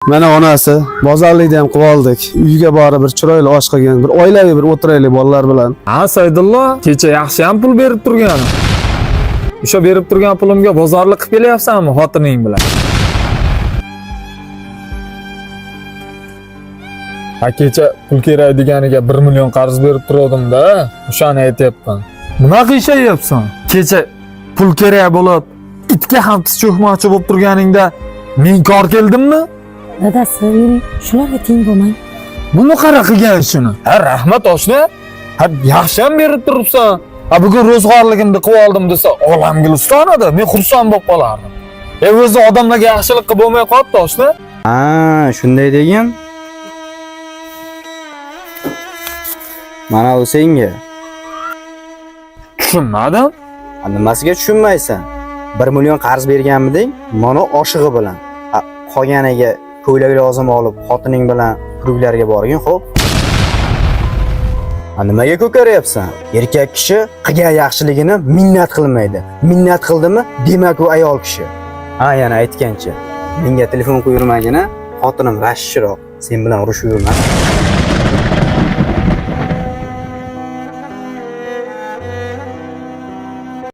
Mana onasi, bozorlikda ham qilib oldik. Uyga borib bir chiroyli osh qilgan, bir oilaviy bir o'tiraylik bolalar bilan. Ha, Saydullo, kecha yaxshi ham pul berib turgan. O'sha berib turgan pulimga bozorlik qilib kelyapsanmi xotining bilan? Ha, kecha pul kerak deganiga 1 million qarz berib turdim-da, o'shani aytyapman. Nima qilshyapsan? Kecha pul kerak bo'lib, itga ham tiz cho'kmoqchi bo'lib turganingda men kor keldimmi? Dadasi, yuring, shularga teng bo'lmang. Buni qara qilgan shuni. Ha, rahmat oshna. Ha, yaxshi ham berib turibsan. Ha, bugun ro'zg'orligimni qilib oldim desa, olamga ustonadi. Men xursand bo'lib qolardim. O'zi odamlarga yaxshilik qilib bo'lmay qolibdi oshna. Ha, shunday degan. Mana u senga. Tushunmadim. Nimasiga tushunmaysan? 1 million qarz berganmiding? Mana oshig'i bilan. Qolganiga ko'ylak lozim olib, xotining bilan kuruklarga borgin, xo'p? Nimaga ko'karyapsan? Erkak kishi qilgan yaxshiligini minnat qilmaydi. Minnat qildimi, demak u ayol kishi. Ha, yana aytgancha, menga telefon qo'yurmagina, xotinim rashshiroq, sen bilan urushib yurma.